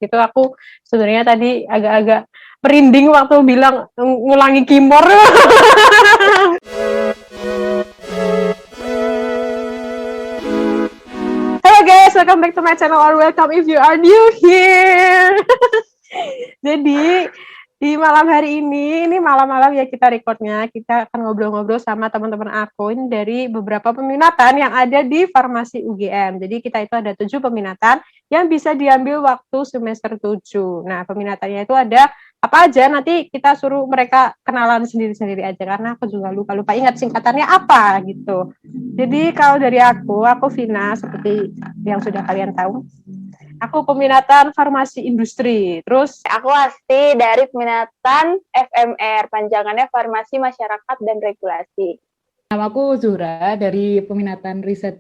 gitu. Aku sebenarnya tadi agak-agak merinding waktu bilang ngulangi kimor. Hello guys, welcome back to my channel or welcome if you are new here. Jadi di malam hari ini malam-malam ya kita recordnya, kita akan ngobrol-ngobrol sama teman-teman aku ini dari beberapa peminatan yang ada di Farmasi UGM. Jadi kita itu ada 7 peminatan yang bisa diambil waktu semester 7. Nah, peminatannya itu ada apa aja, nanti kita suruh mereka kenalan sendiri-sendiri aja, karena aku juga lupa ingat singkatannya apa gitu. Jadi kalau dari aku Vina, seperti yang sudah kalian tahu. Aku peminatan farmasi industri. Terus aku Asti dari peminatan FMR, panjangannya Farmasi Masyarakat dan Regulasi. Nama aku Zura dari peminatan riset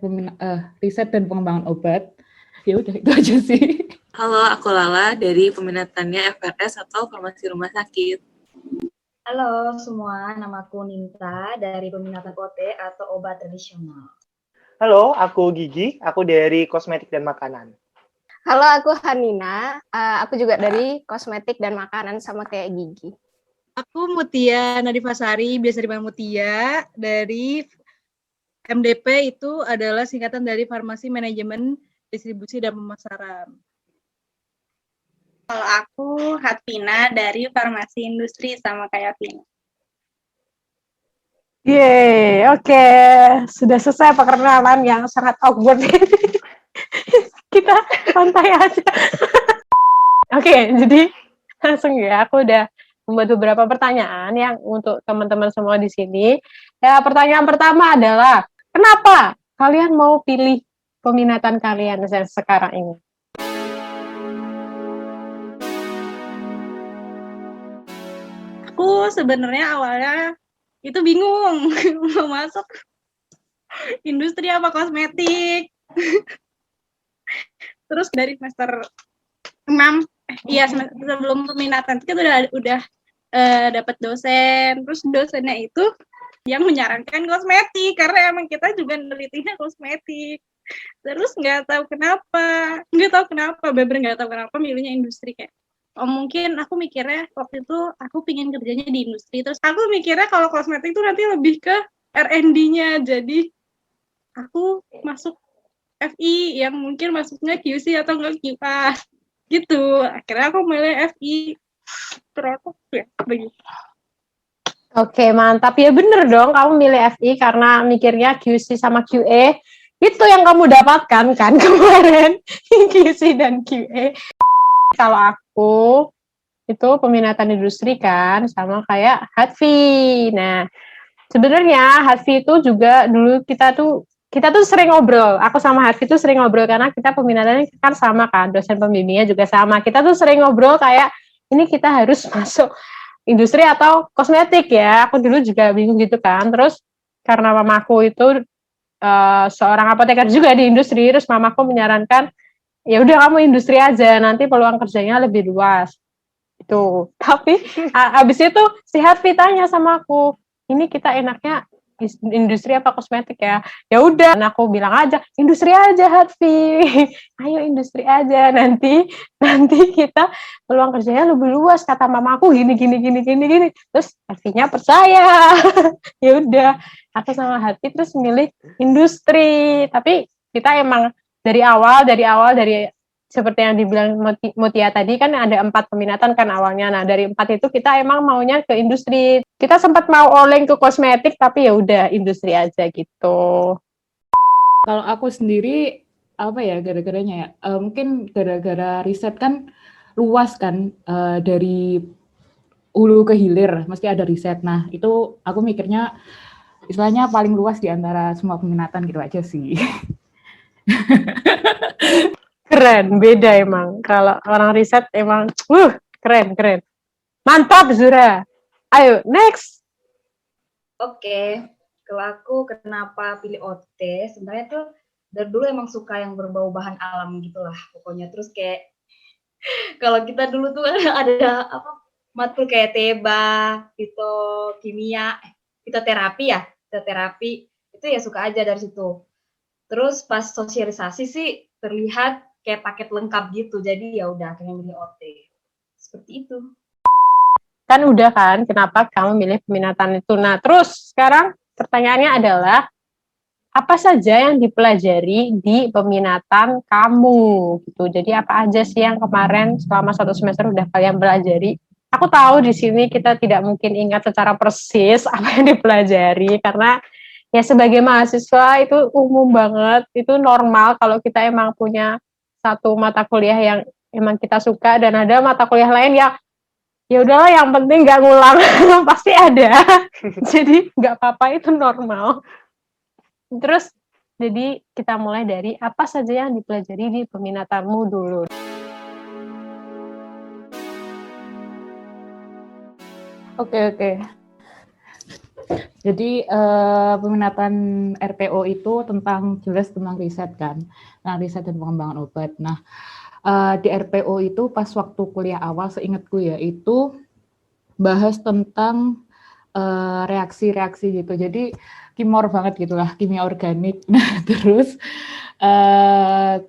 dan pengembangan obat. Ya udah itu aja sih. Halo, aku Lala dari peminatannya FRS atau Farmasi Rumah Sakit. Halo semua, nama aku Ninta dari peminatan OT atau obat tradisional. Halo, aku Gigi, aku dari kosmetik dan makanan. Halo, aku Hanina, aku juga dari kosmetik dan makanan sama kayak Gigi. Aku Mutia Nadifasari, biasa dipanggil Mutia, dari MDP, itu adalah singkatan dari Farmasi Manajemen Distribusi dan Pemasaran. Kalau aku Hatvina dari Farmasi Industri sama kayak Vina. Yeay, oke. Sudah selesai perkenalan yang sangat awkward. Kita santai aja. Oke, jadi langsung ya, aku udah membuat beberapa pertanyaan yang untuk teman-teman semua di sini. Ya, pertanyaan pertama adalah, kenapa kalian mau pilih peminatan kalian sekarang ini? Aku sebenarnya awalnya itu bingung mau masuk industri apa kosmetik. Terus dari semester 6, sebelum peminatan kita udah dapat dosen. Terus dosennya itu yang menyarankan kosmetik karena emang kita juga nelitinya kosmetik. Terus nggak tahu kenapa milihnya industri kayak. Mungkin aku mikirnya waktu itu aku pingin kerjanya di industri. Terus aku mikirnya kalau kosmetik itu nanti lebih ke R&D-nya. Jadi aku masuk FI yang mungkin masuknya QC atau enggak QA gitu. Akhirnya aku milih FI. Terus ya begitu. Oke, mantap. Ya bener dong kamu milih FI karena mikirnya QC sama QA itu yang kamu dapatkan kan kemarin. QC dan QA. Kalau aku itu peminatan industri kan sama kayak Hatfi. Nah, sebenarnya Hatfi itu juga dulu kita tuh sering ngobrol. Aku sama Hatfi tuh sering ngobrol karena kita peminatannya kan sama kan, dosen pembimbingnya juga sama. Kita tuh sering ngobrol kayak ini kita harus masuk industri atau kosmetik ya. Aku dulu juga bingung gitu kan. Terus karena mamaku itu seorang apoteker juga di industri, terus mamaku menyarankan ya udah kamu industri aja, nanti peluang kerjanya lebih luas. Itu. Tapi abis itu si Hatfi tanya sama aku, ini kita enaknya industri apa kosmetik ya? Ya udah, aku bilang aja industri aja Hatfi. Ayo industri aja, nanti kita peluang kerjanya lebih luas, kata mamaku gini. Terus Hatfinya percaya. Ya udah, aku sama Hatfi terus milih industri. Tapi kita emang dari awal seperti yang dibilang Mutia tadi kan ada 4 peminatan kan awalnya. Nah, dari 4 itu kita emang maunya ke industri. Kita sempat mau oleng ke kosmetik tapi ya udah industri aja gitu. Kalau aku sendiri apa ya gara-garanya ya? Mungkin gara-gara riset kan luas kan, dari hulu ke hilir mesti ada riset. Nah, itu aku mikirnya istilahnya paling luas di antara semua peminatan gitu aja sih. Keren, beda emang. Kalau orang riset emang, keren. Mantap, Zura. Ayo, next. Oke, kalau aku kenapa pilih OT, sebenarnya tuh dari dulu emang suka yang berbau bahan alam gitulah pokoknya. Terus kayak, kalau kita dulu tuh ada matkul kayak teba, fitoterapi itu ya suka aja dari situ. Terus pas sosialisasi sih terlihat kayak paket lengkap gitu. Jadi ya udah akhirnya milih OT. Seperti itu. Kan udah kan, kenapa kamu milih peminatan itu? Nah, terus sekarang pertanyaannya adalah, apa saja yang dipelajari di peminatan kamu gitu. Jadi apa aja sih yang kemarin selama 1 semester udah kalian pelajari? Aku tahu di sini kita tidak mungkin ingat secara persis apa yang dipelajari karena ya sebagai mahasiswa itu umum banget, itu normal kalau kita emang punya satu mata kuliah yang emang kita suka dan ada mata kuliah lain yang ya udahlah yang penting nggak ngulang pasti ada. Jadi nggak apa-apa, itu normal. Terus, jadi kita mulai dari apa saja yang dipelajari di peminatanmu dulu. Oke. Jadi peminatan RPO itu jelas tentang riset kan, nah riset dan pengembangan obat. Nah di RPO itu pas waktu kuliah awal seingatku ya itu bahas tentang reaksi-reaksi gitu. Jadi kimor banget gitulah, kimia organik. Nah terus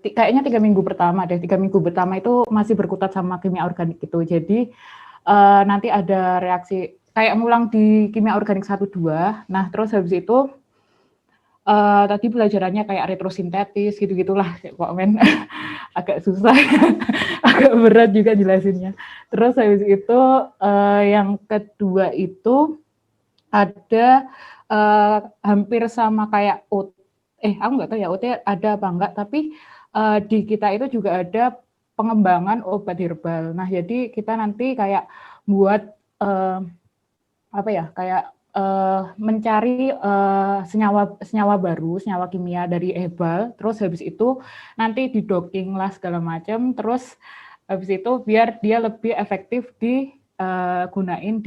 kayaknya 3 minggu pertama itu masih berkutat sama kimia organik gitu. Jadi nanti ada reaksi kayak ngulang di kimia organik 1-2. Nah terus habis itu tadi pelajarannya kayak retrosintetis gitu-gitulah kok men. Agak susah, agak berat juga jelasinnya. Terus habis itu yang kedua itu ada hampir sama kayak aku nggak tahu ya OT ada apa enggak, tapi di kita itu juga ada pengembangan obat herbal. Nah jadi kita nanti kayak buat mencari senyawa baru, senyawa kimia dari herbal, terus habis itu nanti di-docking lah segala macam, terus habis itu biar dia lebih efektif digunain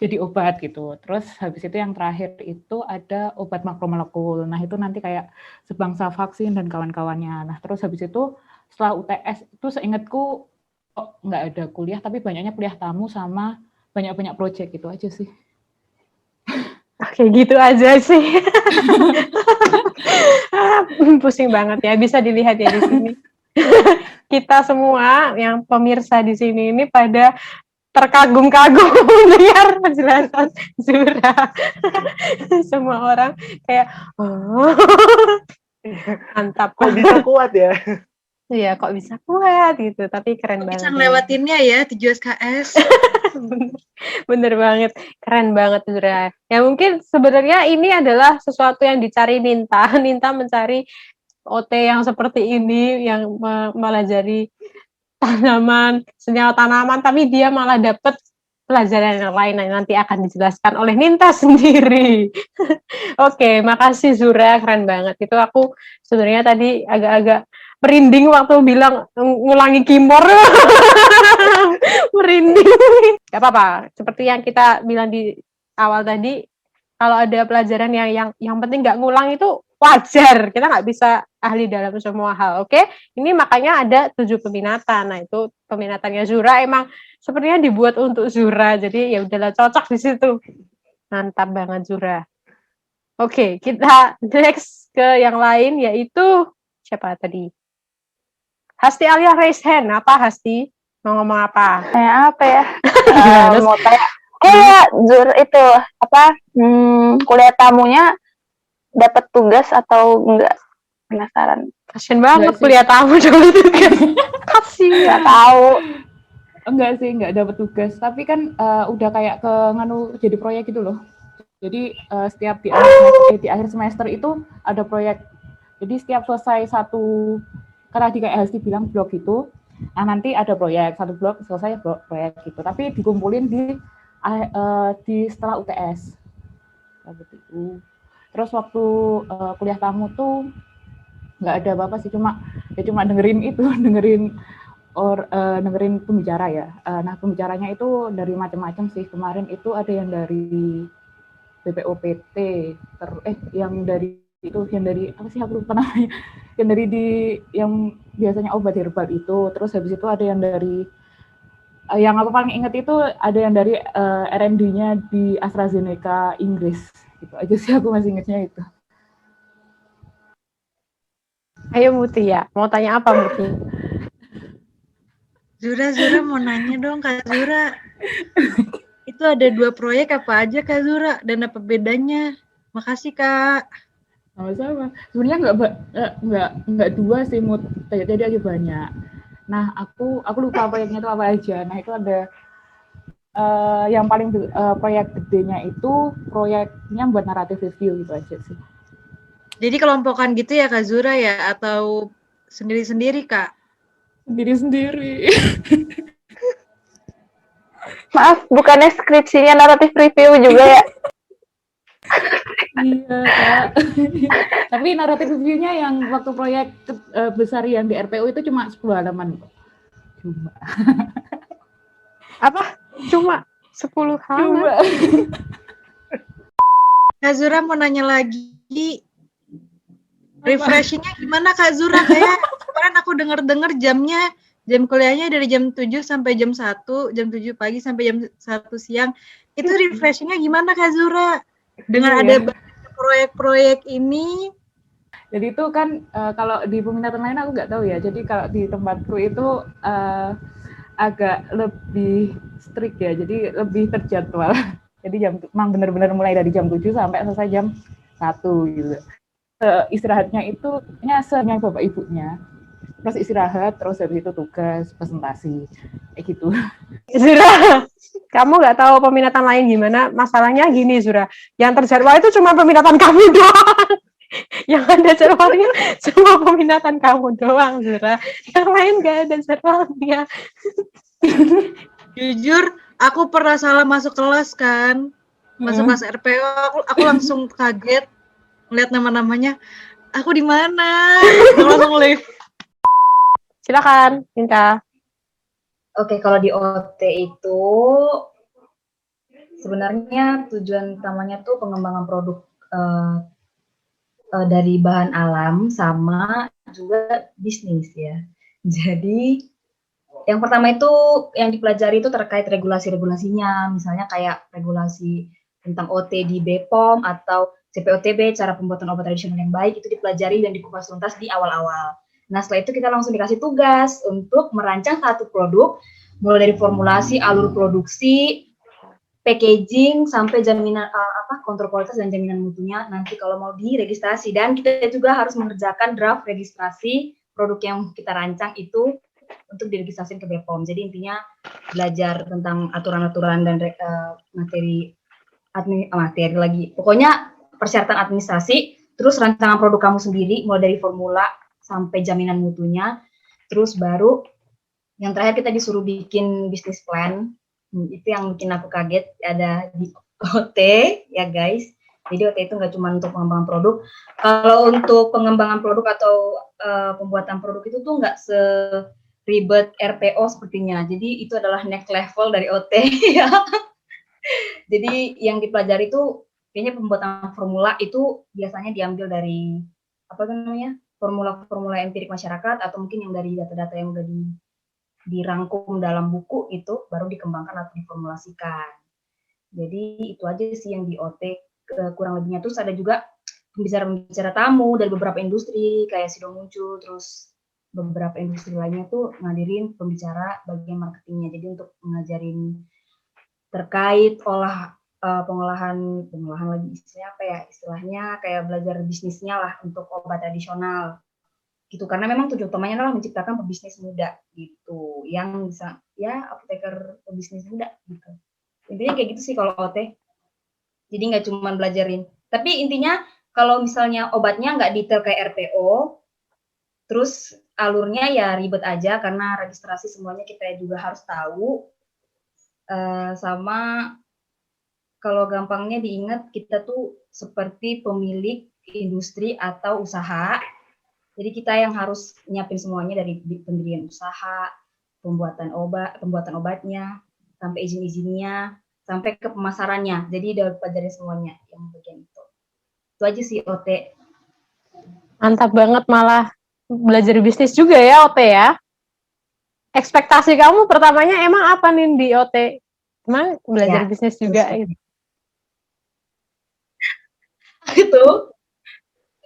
jadi obat gitu. Terus habis itu yang terakhir itu ada obat makromolekul. Nah itu nanti kayak sebangsa vaksin dan kawan-kawannya. Nah terus habis itu setelah UTS itu seingatku nggak ada kuliah, tapi banyaknya kuliah tamu sama banyak-banyak proyek gitu aja sih. Oke, gitu aja sih. Pusing banget ya, bisa dilihat ya di sini. Kita semua yang pemirsa di sini ini pada terkagum-kagum mendengar penjelasan Zura. Semua orang kayak, oh, mantap. Kok bisa kuat ya? Iya, kok bisa kuat gitu, tapi keren banget. Bisa ngelewatinnya ya 7 SKS. Bener banget, keren banget Zura. Ya mungkin sebenarnya ini adalah sesuatu yang dicari Ninta. Ninta mencari OT yang seperti ini, yang melajari tanaman, senyawa tanaman, tapi dia malah dapat pelajaran yang lain yang nanti akan dijelaskan oleh Ninta sendiri. Oke, makasih Zura, keren banget. Itu aku sebenarnya tadi agak-agak merinding waktu bilang ngulangi kimor. Merinding. Gak apa-apa, seperti yang kita bilang di awal tadi, kalau ada pelajaran yang penting nggak ngulang itu wajar, kita nggak bisa ahli dalam semua hal, oke? Ini makanya ada 7 peminatan. Nah itu peminatannya Zura emang sepertinya dibuat untuk Zura, jadi ya udahlah cocok di situ. Mantap banget Zura. Oke, kita next ke yang lain yaitu siapa tadi? Hasti Alia raise hand. Apa Hasti? Mau ngomong apa? Kayak apa ya? Mau kayak Zur itu kuliah tamunya dapat tugas atau enggak, penasaran. Kasian banget kuliah tamu dulu tugas. Kasih nggak tahu. Enggak sih, enggak dapat tugas. Tapi kan udah kayak jadi proyek gitu loh. Jadi setiap di akhir semester itu ada proyek. Jadi setiap selesai karena kayak Hasti bilang blok itu, nah nanti ada proyek, satu blok selesai proyek gitu. Tapi dikumpulin di setelah UTS. Gitu. Terus waktu kuliah tamu tuh nggak ada apa-apa sih, cuma dengerin pembicara ya. Nah pembicaranya itu dari macam-macam sih. Kemarin itu ada yang dari BPOPT, yang dari apa sih aku lupa namanya, yang biasanya obat herbal itu. Terus habis itu ada yang dari yang aku paling ingat itu ada yang dari R&D-nya di AstraZeneca Inggris. Gitu aja sih aku masih ingatnya itu. Ayo Mutia, mau tanya apa Mutia? Zura mau nanya dong Kak Zura. Itu ada 2 proyek apa aja Kak Zura dan apa bedanya? Makasih Kak. Sama-sama. Sebenarnya nggak 2 sih, Mut. Jadi ada banyak. Nah, aku lupa proyeknya itu apa aja. Nah, itu ada yang paling proyek gedenya itu proyeknya buat naratif review gitu aja sih. Jadi kelompokan gitu ya Kak Zura ya atau sendiri-sendiri Kak? Sendiri-sendiri. Maaf, bukannya skripsinya naratif review juga ya? Iya, Kak. Tapi naratif review-nya yang waktu proyek besar yang di RPU itu cuma 10 halaman. Cuma. Apa? Cuma 10 halaman. Kak Zura mau nanya lagi. Refreshing-nya gimana Kak Zura? Kayak kemarin aku dengar jam kuliahnya dari jam 7 sampai jam 1, jam 7 pagi sampai jam 1 siang. Itu refreshing-nya gimana Kak Zura? Dengan ada proyek-proyek ini. Jadi itu kan kalau di peminatan lain aku nggak tahu ya. Jadi kalau di tempatku itu agak lebih strict ya. Jadi lebih terjadwal. Jadi memang benar-benar mulai dari jam 7 sampai selesai jam 1 gitu. Istirahatnya itu nyasarnya bapak ibunya. Terus istirahat, terus habis itu tugas, presentasi. Kayak gitu. Zura, kamu nggak tahu peminatan lain gimana? Masalahnya gini Zura, yang terjadwal itu cuma peminatan kamu doang. Yang ada jadwalnya cuma peminatan kamu doang Zura. Yang lain nggak ada jadwalnya. Jujur, aku pernah salah masuk kelas kan. Masuk kelas RPO, aku langsung kaget ngeliat nama-namanya. Aku di mana? Aku langsung live. Silakan, Cinta. Oke, kalau di OT itu sebenarnya tujuan utamanya tuh pengembangan produk dari bahan alam sama juga bisnis ya. Jadi yang pertama itu yang dipelajari itu terkait regulasi-regulasinya, misalnya kayak regulasi tentang OT di BPOM atau CPOTB, cara pembuatan obat tradisional yang baik, itu dipelajari dan dikupas tuntas di awal-awal. Nah, setelah itu kita langsung dikasih tugas untuk merancang satu produk, mulai dari formulasi, alur produksi, packaging, sampai jaminan kontrol kualitas dan jaminan mutunya nanti kalau mau diregistrasi. Dan kita juga harus mengerjakan draft registrasi produk yang kita rancang itu untuk diregistrasikan ke BPOM. Jadi intinya belajar tentang aturan-aturan dan materi lagi. Pokoknya persyaratan administrasi, terus rancangan produk kamu sendiri, mulai dari formula sampai jaminan mutunya, terus baru yang terakhir kita disuruh bikin bisnis plan. Itu yang bikin aku kaget, ada di OT ya guys. Jadi OT itu nggak cuma untuk pengembangan produk. Kalau untuk pengembangan produk atau pembuatan produk itu tuh nggak seribet RPO sepertinya. Jadi itu adalah next level dari OT ya. Jadi yang dipelajari itu kayaknya pembuatan formula itu biasanya diambil dari formula-formula empirik masyarakat atau mungkin yang dari data-data yang udah dirangkum dalam buku itu baru dikembangkan atau diformulasikan. Jadi itu aja sih yang di OT kurang lebihnya. Terus ada juga pembicara tamu dari beberapa industri kayak Sido Muncul, terus beberapa industri lainnya tuh ngadirin pembicara bagian marketingnya. Jadi untuk ngajarin terkait pengolahan lagi istilahnya kayak belajar bisnisnya lah untuk obat tradisional gitu, karena memang tujuan utamanya adalah menciptakan pebisnis muda gitu yang bisa ya apoteker pebisnis muda gitu. Intinya kayak gitu sih kalau OT. Jadi nggak cuma belajarin, tapi intinya kalau misalnya obatnya nggak detail kayak RPO, terus alurnya ya ribet aja karena registrasi semuanya kita juga harus tahu. Sama kalau gampangnya diingat, kita tuh seperti pemilik industri atau usaha. Jadi kita yang harus nyiapin semuanya dari pendirian usaha, pembuatan obatnya, sampai izin-izinnya, sampai ke pemasarannya. Jadi udah pelajari semuanya yang bagian itu. Itu aja sih OT. Mantap banget, malah belajar bisnis juga ya OT ya. Ekspektasi kamu pertamanya emang apa nih di OT? Emang belajar bisnis juga gitu? Itu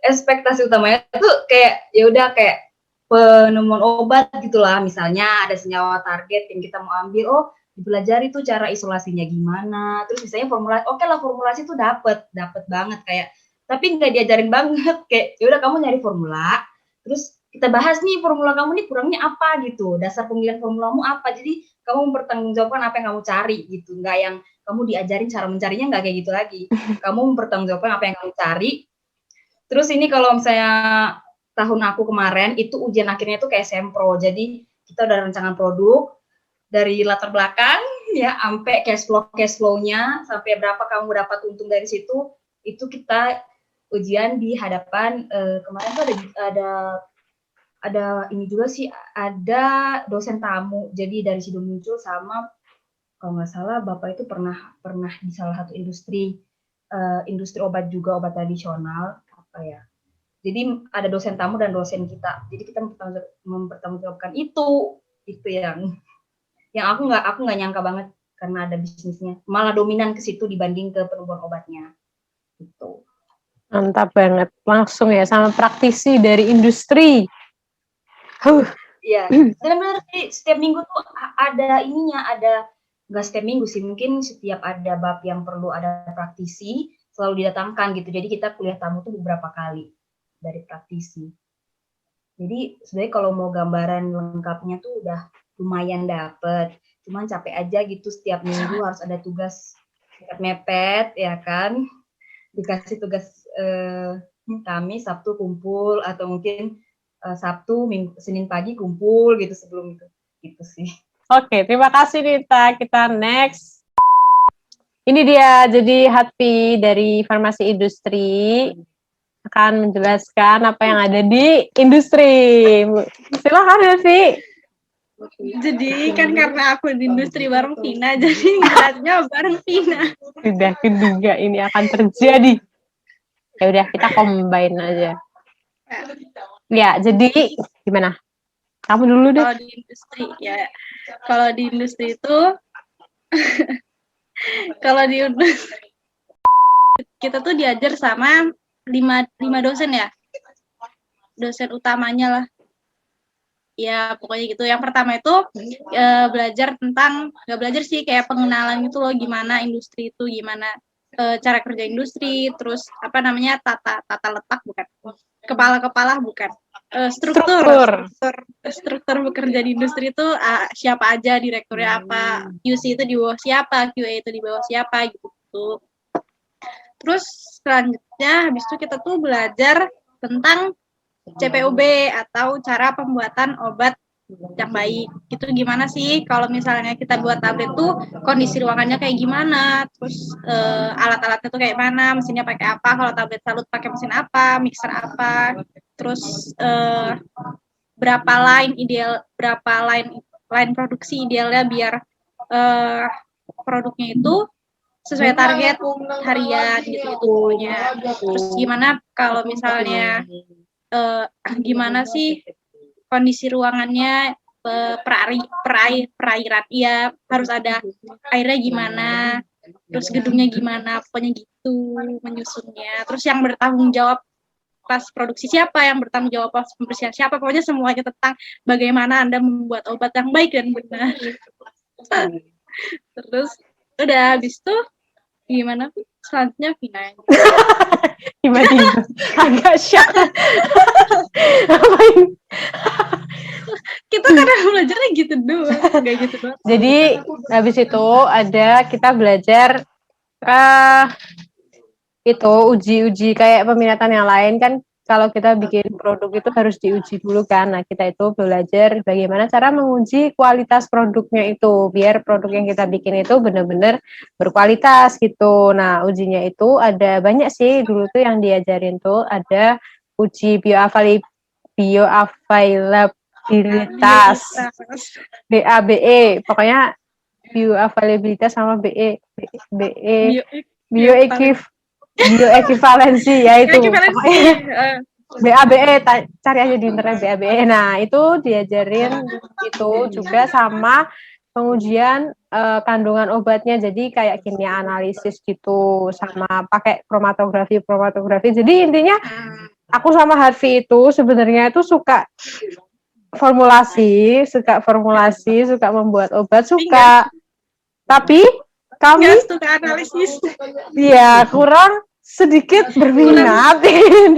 ekspektasi utamanya tuh kayak ya udah kayak penemuan obat gitulah, misalnya ada senyawa target yang kita mau ambil, oh dipelajari tuh cara isolasinya gimana, terus misalnya formulasi, oke lah formulasi tuh dapet banget kayak, tapi nggak diajarin banget kayak ya udah kamu nyari formula, terus kita bahas nih formula kamu nih kurangnya apa gitu, dasar pemilihan formulamu apa, jadi kamu mempertanggungjawabkan apa yang kamu cari gitu, nggak yang kamu diajarin cara mencarinya, nggak kayak gitu lagi, kamu mempertanggungjawabkan apa yang kamu cari. Terus ini kalau misalnya tahun aku kemarin itu ujian akhirnya itu kayak sempro, jadi kita udah rancangan produk dari latar belakang ya sampai cash flow-nya sampai berapa kamu dapat untung dari situ, itu kita ujian di hadapan kemarin tuh ada ini juga sih, ada dosen tamu, jadi dari situ muncul sama kalau nggak salah bapak itu pernah di salah satu industri obat juga, obat tradisional apa ya. Jadi ada dosen tamu dan dosen kita. Jadi kita mempertanggungjawabkan itu yang aku nggak nyangka banget karena ada bisnisnya. Malah dominan ke situ dibanding ke penemuan obatnya. Gitu. Mantap banget. Langsung ya sama praktisi dari industri. Iya, benar-benar setiap minggu tuh ada ininya, ada nggak setiap minggu sih, mungkin setiap ada bab yang perlu ada praktisi selalu didatangkan gitu. Jadi kita kuliah tamu tuh beberapa kali dari praktisi. Jadi sebenarnya kalau mau gambaran lengkapnya tuh udah lumayan dapet, cuman capek aja gitu, setiap minggu harus ada tugas mepet ya kan, dikasih tugas Kamis, Sabtu kumpul, atau mungkin Sabtu, Senin pagi kumpul gitu sebelum itu, gitu sih. Oke, terima kasih Nita. Kita next. Ini dia, jadi Hatpi dari Farmasi Industri akan menjelaskan apa yang ada di industri. Silakan Hatpi. Jadi kan karena aku di industri bareng Vina, jadi ngeliatnya bareng Vina. Sudah keduga ini akan terjadi. Ya udah kita combine aja. Ya, jadi gimana? Kamu dulu deh. Kalau di industri ya, kalau di industri itu, kalau di industri kita tuh diajar sama 5 dosen ya, dosen utamanya lah. Ya pokoknya gitu. Yang pertama itu belajar tentang, nggak belajar sih, kayak pengenalan gitu loh, gimana industri itu, gimana cara kerja industri, terus apa namanya tata letak bukan, kepala bukan, struktur bekerja di industri itu siapa aja, direkturnya apa, QC itu di bawah siapa, QA itu di bawah siapa gitu. Terus selanjutnya habis itu kita tuh belajar tentang CPOB atau cara pembuatan obat yang baik. Itu gimana sih kalau misalnya kita buat tablet tuh kondisi ruangannya kayak gimana, terus alat-alatnya tuh kayak mana, mesinnya pakai apa, kalau tablet salut pakai mesin apa, mixer apa, terus berapa line produksi idealnya biar produknya itu sesuai target harian gitu pokoknya. Terus gimana kalau misalnya gimana sih kondisi ruangannya, perairan, iya harus ada airnya gimana, terus gedungnya gimana, pokoknya gitu menyusunnya. Terus yang bertanggung jawab pas produksi siapa, yang bertanggung jawab pas pembersihan siapa, pokoknya semuanya tentang bagaimana Anda membuat obat yang baik dan benar. Terus udah habis itu gimana selanjutnya Vina? Tiba-tiba agak shock. Ngapain? Kita kadang belajarnya gitu doang, kayak gitu doang. Jadi habis itu kita belajar itu uji kayak peminatan yang lain kan. Kalau kita bikin produk itu harus diuji dulu kan. Nah, kita itu belajar bagaimana cara menguji kualitas produknya itu, biar produk yang kita bikin itu benar-benar berkualitas gitu. Nah, ujinya itu ada banyak sih, dulu tuh yang diajarin tuh ada uji bioavailabilitas, BABE, pokoknya bioavailabilitas sama bioekivalensi ya itu. BABE, cari aja di internet BABE. Nah, itu diajarin itu juga sama pengujian kandungan obatnya. Jadi kayak kimia analisis gitu, sama pakai kromatografi. Jadi intinya aku sama Harvey itu sebenarnya itu suka suka membuat obat, suka. Tapi kami Nggak suka analisis. ya kurang sedikit berminat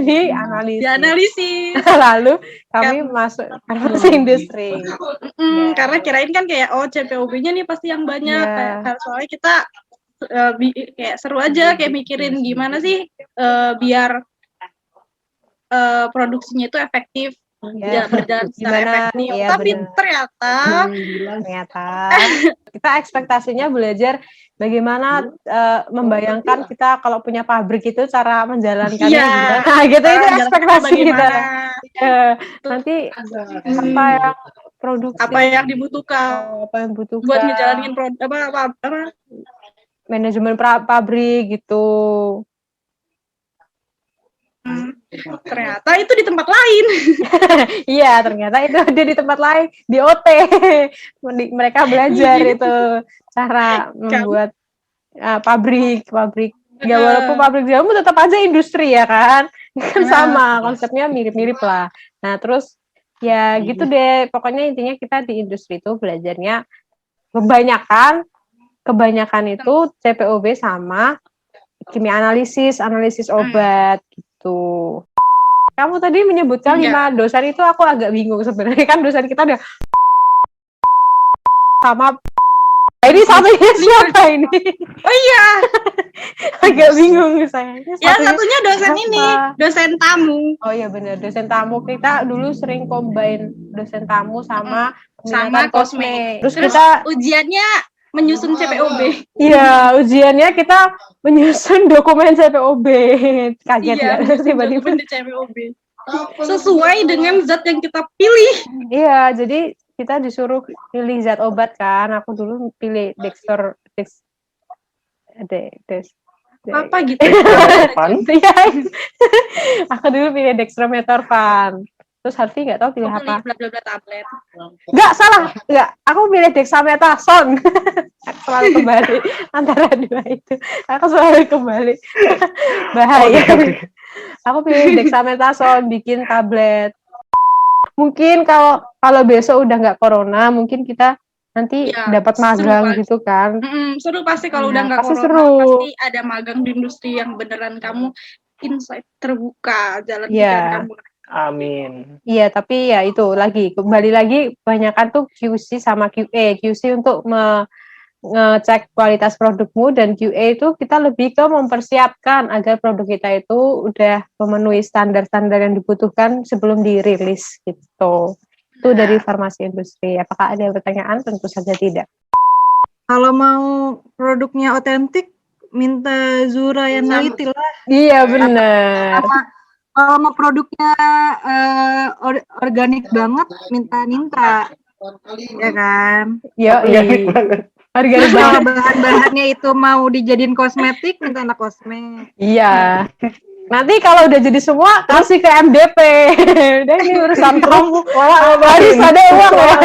di analisis. Di analisis. Lalu kami masuk farmasi industri. Karena kirain kan kayak CPOB-nya nih pasti yang banyak. Ya. Kayak, soalnya kita kayak seru aja kayak mikirin gimana sih biar produksinya itu efektif. Ya, Berjalan secara gimana? efektif. Iya, Tapi benar. ternyata kita ekspektasinya belajar bagaimana membayangkan kita kalau punya pabrik itu cara menjalankannya Iya. gimana gitu, itu ekspektasi kita. bagaimana, Nanti apa yang produksi, apa yang dibutuhkan apa yang butuhkan buat ngejalanin apa manajemen pabrik gitu. ternyata itu di tempat lain. Iya, ternyata itu ada di tempat lain, di OT. Mereka belajar itu cara membuat pabrik. Ya walaupun pabrik jamu tetap aja industri ya kan. Kan sama, konsepnya mirip-mirip lah. Nah, terus ya gitu deh. Pokoknya intinya kita di industri itu belajarnya kebanyakan itu CPOB sama kimia analisis obat gitu. Kamu tadi menyebutkan 5 dosen itu aku agak bingung sebenarnya, kan dosen kita ada sama ini satunya siapa ini? Oh iya. Agak bingung saya. Ya satunya dosen siapa? ini, dosen tamu. Oh iya benar, dosen tamu. Kita dulu sering combine dosen tamu sama kosme. Terus kita ujiannya menyusun CPOB. Iya, ujiannya kita menyusun dokumen CPOB. Kaget ya tiba-tiba di CPOB. Sesuai dengan zat yang kita pilih. Iya, jadi kita disuruh pilih zat obat kan. Aku dulu pilih apa gitu. Iya. Aku dulu pilih dextromethorphan. Terus Harvey nggak tahu pilih apa. Bla bla bla tablet. Nggak, salah. Nggak. Aku pilih dexamethasone. Aku selalu kembali antara dua itu. Aku selalu kembali. Bahaya. Aku pilih dexamethasone, bikin tablet. Mungkin kalau besok udah nggak corona, mungkin kita nanti dapat magang gitu kan. Seru pasti kalau udah nggak corona. Seru. Pasti ada magang di industri yang beneran kamu insight terbuka jalan pikiran kamu. Amin. Iya, tapi ya itu kembali lagi kebanyakan tuh QC sama QA. QC untuk ngecek kualitas produkmu, dan QA itu kita lebih ke mempersiapkan agar produk kita itu udah memenuhi standar-standar yang dibutuhkan sebelum dirilis gitu. Itu dari farmasi industri. Apakah ada pertanyaan? Tentu saja tidak. Kalau mau produknya otentik, minta Zura yang neliti lah. Iya, benar. Kalau mau produknya organik banget, minta Ninta, ya kan? Iya, organik Kalau banget. bahan-bahannya itu mau dijadiin kosmetik, minta anak kosmet. Iya. Nanti kalau udah jadi semua, kasih ke MDP. Udah ini urusan kamu. Harus ada uang ya.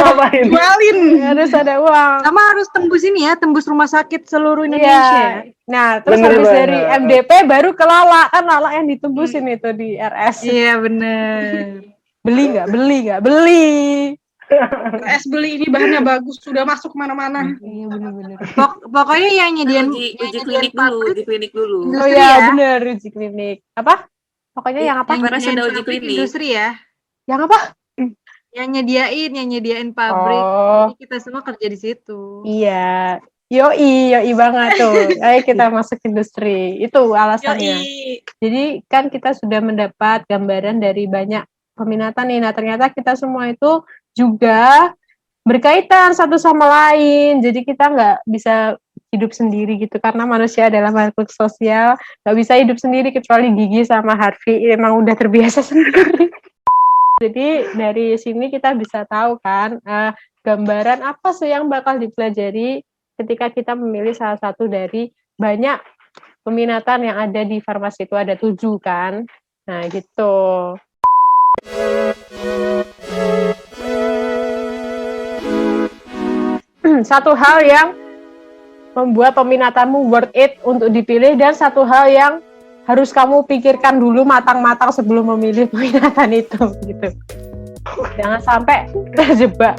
Jualin. Harus ada uang. Sama harus tembus ini ya, tembus rumah sakit seluruh Indonesia. Nah, terus habis dari MDP baru ke Lala. Kan Lala yang ditembusin itu di RS. Iya, bener. Beli nggak? Beli. RS beli ini bahannya bagus, sudah masuk kemana-mana. Iya, bener-bener. Pokoknya yang nyediain Uji klinik dulu. Oh iya, bener, uji klinik. Apa? Pokoknya yang apa? Yang ada uji klinik. Industri ya. Yang apa? Yang nyediain pabrik. Oh. Jadi kita semua kerja di situ. Iya. Yoi banget tuh. Ayo kita masuk industri. Itu alasannya. Jadi kan kita sudah mendapat gambaran dari banyak peminatan nih. Nah, ternyata kita semua itu juga berkaitan satu sama lain. Jadi kita nggak bisa hidup sendiri gitu, karena manusia adalah makhluk sosial. Nggak bisa hidup sendiri kecuali Gigi sama Harvey. Emang udah terbiasa sendiri. Jadi dari sini kita bisa tahu kan gambaran apa sih yang bakal dipelajari ketika kita memilih salah satu dari banyak peminatan yang ada di farmasi. Itu ada 7 kan. Nah gitu. Satu hal yang membuat peminatanmu worth it untuk dipilih, dan satu hal yang harus kamu pikirkan dulu matang-matang sebelum memilih peminatan itu gitu. Jangan sampai terjebak.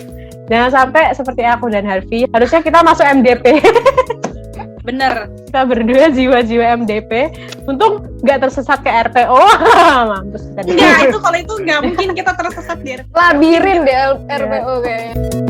Jangan sampai seperti aku dan Harvey. Harusnya kita masuk MDP. Bener. Kita berdua jiwa-jiwa MDP. Untung nggak tersesat ke RPO. Mampus. Enggak, itu kalau itu nggak mungkin kita tersesat di Labirin deh RPO kayaknya.